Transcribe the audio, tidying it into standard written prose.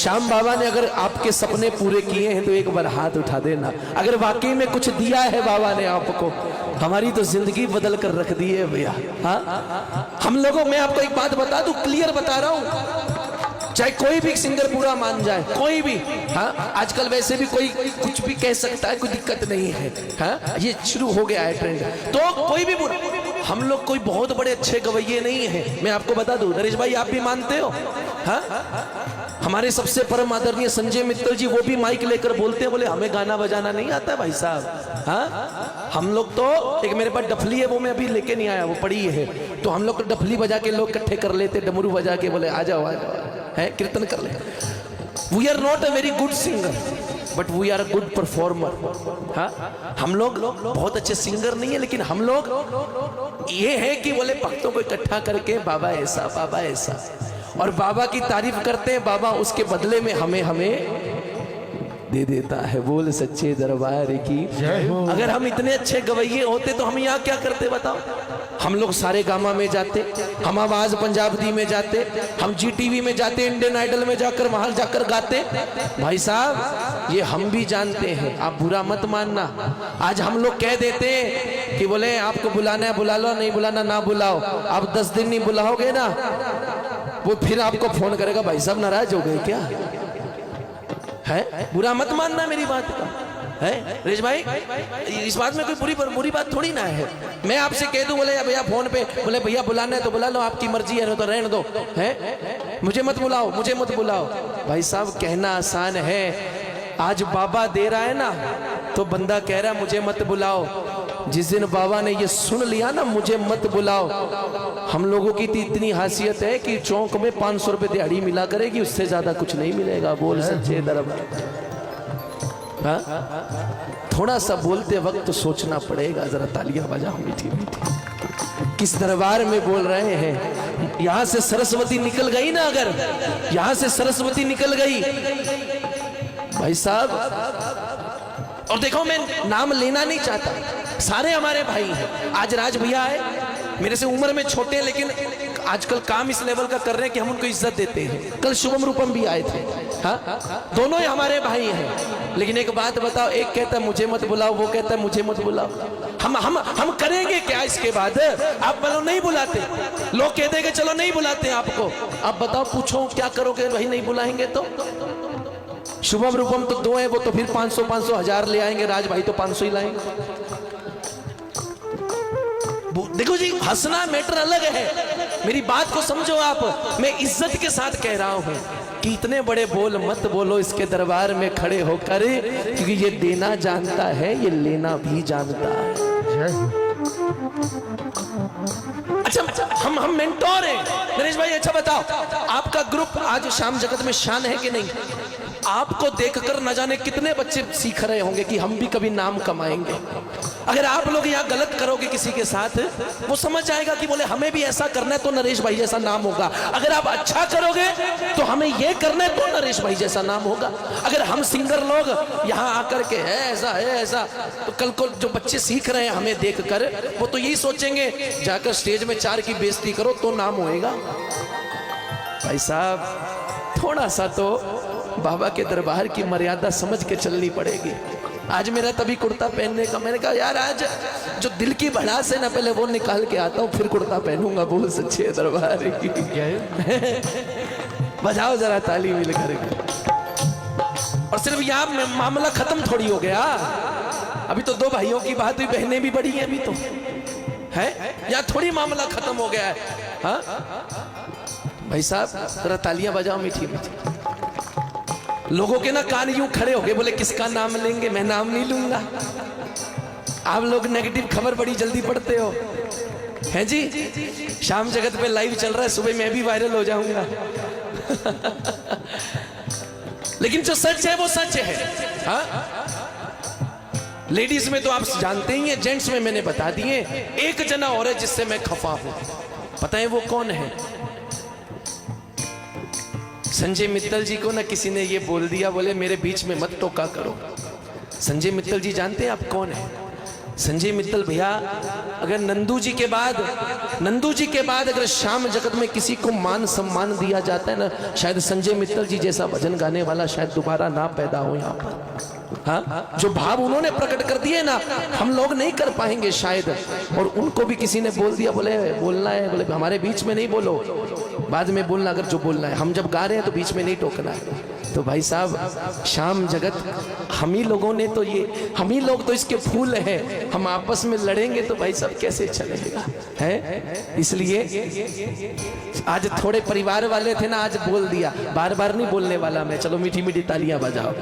श्याम बाबा ने अगर आपके सपने पूरे किए हैं तो एक बार हाथ उठा देना। अगर वाकई में कुछ दिया है बाबा ने आपको, हमारी तो जिंदगी बदल कर रख दी है भैया। हाँ, हम लोगों, मैं आपको एक बात बता दूं, क्लियर बता रहा हूं, चाहे कोई भी सिंगर बुरा मान जाए, कोई भी। हाँ, आजकल वैसे भी कोई कुछ भी कह सकता है, कोई दिक्कत नहीं है। हाँ, ये शुरू हो गया है ट्रेंड, तो कोई भी बुरा। हम लोग कोई बहुत बड़े अच्छे गवैये नहीं हैं, मैं आपको बता दूं। नरेश भाई आप भी मानते हो? हाँ, हमारे सबसे परम आदरणीय संजय मित्तल जी, वो भी माइक लेकर बोलते हैं, बोले हमें गाना बजाना नहीं आता भाई साहब। हाँ, हम लोग तो, एक मेरे पास डफली है, वो मैं अभी लेके नहीं आया, वो पड़ी है, तो हम लोग डफली बजा के लोग इकट्ठे कर लेते, डमरू बजा के बोले आ जाओ है, कीर्तन कर ले। We are not a very good singer but we are a good performer. हाँ, हम लोग बहुत अच्छे सिंगर नहीं है, लेकिन हम लोग ये है कि बोले भक्तों को इकट्ठा करके बाबा ऐसा, बाबा ऐसा, और बाबा की तारीफ करते हैं, बाबा उसके बदले में हमें दे देता है। बोल सच्चे दरबार की। अगर हम इतने अच्छे गवैये होते तो हम यहाँ क्या करते बताओ? हम लोग सारे गामा में जाते, हम आवाज पंजाब दी में जाते, हम GTV में जाते, इंडियन आइडल में जाकर वहां जाकर गाते। भाई साहब ये हम भी जानते हैं, आप बुरा मत मानना। आज हम लोग कह देते हैं कि बोले आपको बुलाना है बुला लो, नहीं बुलाना ना बुलाओ। आप 10 दिन नहीं बुलाओगे ना, वो फिर आपको फोन करेगा, भाई साहब नाराज हो गए क्या? है, बुरा मत मानना मेरी बात का, है रेश भाई, इस बात में कोई बुरी बात थोड़ी ना है। मैं आपसे कह दूं, बोले भैया फोन पे, बोले भैया बुलाना है तो बुला लो, आपकी मर्जी है, तो रहने दो, है मुझे मत बुलाओ, मुझे मत बुलाओ। भाई साहब कहना आसान है, आज बाबा दे रहा है ना, तो बंदा कह रहा है मुझे मत बुलाओ। जिस दिन बाबा ने ये सुन लिया ना, मुझे मत बुलाओ, हम लोगों की तो इतनी हासियत है कि चौक में 500 रुपए दिहाड़ी मिला करेगी, उससे ज्यादा कुछ नहीं मिलेगा। बोल सच्चे दरबार। हाँ? थोड़ा सा बोलते वक्त तो सोचना पड़ेगा, जरा तालियां बजाओ मीठी मीठी। किस दरबार में बोल रहे हैं? यहां से सरस्वती निकल गई ना, अगर यहां से सरस्वती निकल गई भाई साहब, और देखो मैं नाम लेना नहीं चाहता, सारे हमारे भाई हैं। आज राज भैया है, मेरे से उम्र में छोटे हैं, लेकिन आजकल काम इस लेवल का कर रहे हैं कि हम उनको इज्जत देते हैं। कल शुभम रूपम भी आए थे। हाँ, दोनों ही हमारे भाई हैं, लेकिन एक बात बताओ, एक कहता है मुझे मत बुलाओ, वो कहता है मुझे मत बुलाओ। हम करेंगे क्या इसके बाद? आप बोलो नहीं बुलाते, लोग कह देंगे चलो नहीं बुलाते आपको, आप बताओ, पूछो क्या करोगे? भाई नहीं बुलाएंगे तो। शुभम रूपम तो 2 है, वो तो फिर 500 1000 ले आएंगे, राज भाई तो 500 ही लाएंगे। देखो जी, हंसना मैटर अलग है, मेरी बात को समझो आप। मैं इज्जत के साथ कह रहा हूं कि इतने बड़े बोल मत बोलो इसके दरबार में खड़े होकर, क्योंकि ये देना जानता है, ये लेना भी जानता है। अच्छा, हम मेंटोर हैं नरेश भाई। अच्छा बताओ, आपका ग्रुप आज शाम जगत में शान है कि नहीं? आपको देखकर न जाने कितने बच्चे सीख रहे होंगे कि हम भी कभी नाम कमाएंगे। अगर आप लोग यहाँ गलत करोगे किसी के साथ, वो समझ जाएगा कि बोले हमें भी ऐसा करना है तो नरेश भाई जैसा नाम होगा। अगर आप अच्छा करोगे तो हमें ये करना है तो नरेश भाई जैसा नाम होगा। अगर हम सिंगर लोग यहाँ आकर के है ऐसा, तो कल को जो बच्चे सीख रहे हैं हमें देख कर, वो तो यही सोचेंगे जाकर स्टेज में 4 की बेइज्जती करो तो नाम होएगा। भाई साहब थोड़ा सा तो बाबा के दरबार की मर्यादा समझ के चलनी पड़ेगी। आज मेरा तभी कुर्ता पहनने का, मैंने कहा यार आज जो दिल की भड़ास है ना, पहले वो निकाल के आता हूँ, फिर कुर्ता पहनूंगा। बोल सच्चे दरबार की। बजाओ जरा ताली मिल करके। और सिर्फ यहाँ मामला खत्म थोड़ी हो गया, अभी तो 2 भाइयों की बात हुई, बहनें भी बड़ी हैं अभी तो, है यहाँ थोड़ी मामला खत्म हो गया है। हाँ भाई साहब जरा तालियां बजाओ मीठी मीठी। लोगों के ना कान यूं खड़े हो गए, बोले किसका नाम लेंगे? मैं नाम नहीं लूंगा। आप लोग नेगेटिव खबर बड़ी जल्दी पढ़ते हो, हैं जी? शाम जगत पे लाइव चल रहा है, सुबह मैं भी वायरल हो जाऊंगा। लेकिन जो सच है वो सच है। हाँ, लेडीज में तो आप जानते ही हैं, जेंट्स में मैंने बता दिए। एक जना और है जिससे मैं खफा हूं, पता है वो कौन है? संजय मित्तल जी को ना किसी ने ये बोल दिया, बोले मेरे बीच में मत टोका करो। संजय मित्तल जी जानते हैं आप कौन है? संजय मित्तल भैया, अगर नंदू जी के बाद अगर श्याम जगत में किसी को मान सम्मान दिया जाता है ना, शायद संजय मित्तल जी जैसा भजन गाने वाला शायद दोबारा ना पैदा हो यहाँ पर। हाँ, जो भाव उन्होंने प्रकट कर दिए ना, हम लोग नहीं कर पाएंगे शायद। और उनको भी किसी ने बोल दिया, बोले बोलना है, बोले हमारे बीच में नहीं बोलो, बाद में बोलना अगर जो बोलना है, हम जब गा रहे हैं तो बीच में नहीं टोकना है। तो भाई साहब, श्याम जगत हम ही लोगों ने तो हम ही लोग तो इसके फूल हैं। हम आपस में लड़ेंगे तो भाई साहब कैसे चलेगा, है? इसलिए आज थोड़े परिवार वाले थे ना, आज बोल दिया, बार बार नहीं बोलने वाला मैं। चलो मीठी मीठी तालियां बजाओ।